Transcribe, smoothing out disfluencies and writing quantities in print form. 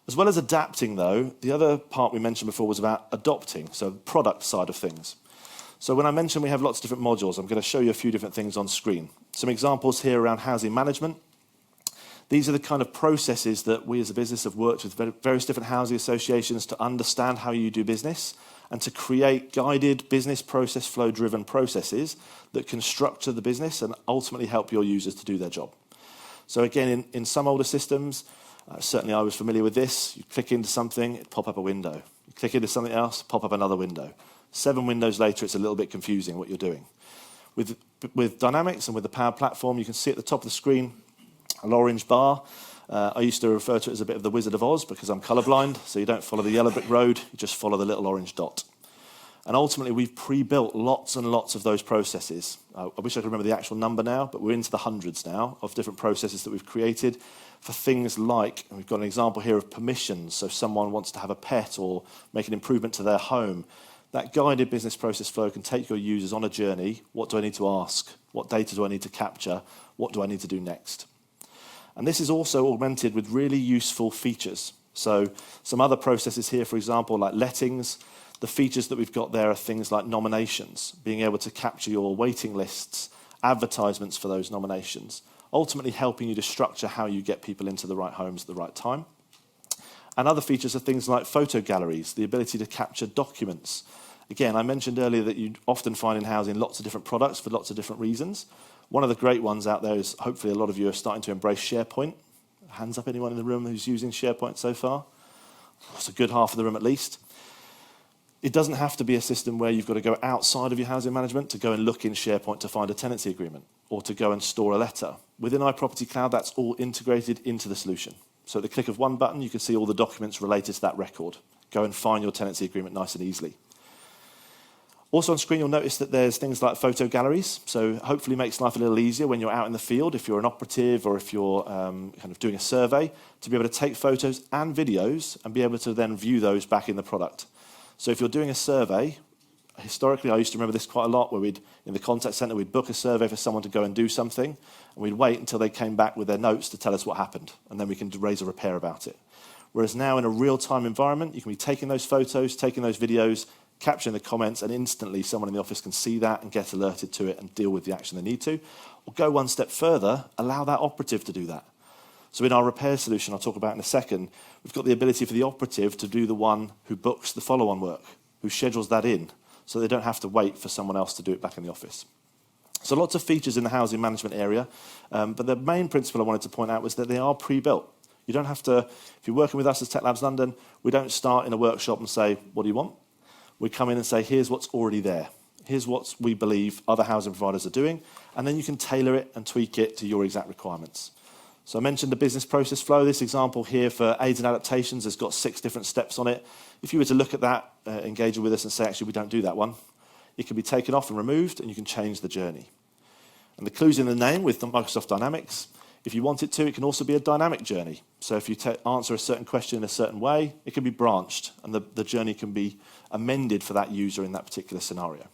As well as adapting, though, the other part we mentioned before was about adopting, so the product side of things. So when I mentioned we have lots of different modules, I'm going to show you a few different things on screen. Some examples here around housing management. These are the kind of processes that we as a business have worked with various different housing associations to understand how you do business and to create guided business process flow driven processes that can structure the business and ultimately help your users to do their job. So again, in some older systems, certainly I was familiar with this. You click into something, it pop up a window. You click into something else, pop up another window. 7 windows later, it's a little bit confusing what you're doing. With Dynamics and with the Power Platform, you can see at the top of the screen an orange bar. I used to refer to it as a bit of the Wizard of Oz because I'm colourblind, so you don't follow the yellow brick road, you just follow the little orange dot. And ultimately, we've pre-built lots and lots of those processes. I wish I could remember the actual number now, but we're into the hundreds now of different processes that we've created for things like, and we've got an example here of permissions, so someone wants to have a pet or make an improvement to their home. That guided business process flow can take your users on a journey. What do I need to ask? What data do I need to capture? What do I need to do next? And this is also augmented with really useful features. So some other processes here, for example, like lettings. The features that we've got there are things like nominations, being able to capture your waiting lists, advertisements for those nominations, ultimately helping you to structure how you get people into the right homes at the right time. And other features are things like photo galleries, the ability to capture documents. Again, I mentioned earlier that you often find in housing lots of different products for lots of different reasons. One of the great ones out there is hopefully a lot of you are starting to embrace SharePoint. Hands up, anyone in the room who's using SharePoint so far? It's a good half of the room at least. It doesn't have to be a system where you've got to go outside of your housing management to go and look in SharePoint to find a tenancy agreement or to go and store a letter. Within iProperty Cloud, that's all integrated into the solution. So at the click of one button, you can see all the documents related to that record. Go and find your tenancy agreement nice and easily. Also on screen, you'll notice that there's things like photo galleries. So hopefully makes life a little easier when you're out in the field, if you're an operative or if you're kind of doing a survey, to be able to take photos and videos and be able to then view those back in the product. So if you're doing a survey, historically I used to remember this quite a lot, where in the contact centre, we'd book a survey for someone to go and do something, and we'd wait until they came back with their notes to tell us what happened, and then we can raise a repair about it. Whereas now in a real-time environment, you can be taking those photos, taking those videos, capturing the comments, and instantly someone in the office can see that and get alerted to it and deal with the action they need to. Or go one step further, allow that operative to do that. So in our repair solution, I'll talk about in a second, we've got the ability for the operative to do the one who books the follow-on work, who schedules that in, so they don't have to wait for someone else to do it back in the office. So lots of features in the housing management area, but the main principle I wanted to point out was that they are pre-built. You don't have to, if you're working with us as TechLabs London, we don't start in a workshop and say, what do you want? We come in and say, here's what's already there. Here's what we believe other housing providers are doing, and then you can tailor it and tweak it to your exact requirements. So I mentioned the business process flow. This example here for aids and adaptations has got 6 different steps on it. If you were to look at that, engage with us and say, actually, we don't do that one, it can be taken off and removed, and you can change the journey. And the clue's in the name with the Microsoft Dynamics. If you want it to, it can also be a dynamic journey. So if you answer a certain question in a certain way, it can be branched, and the journey can be amended for that user in that particular scenario.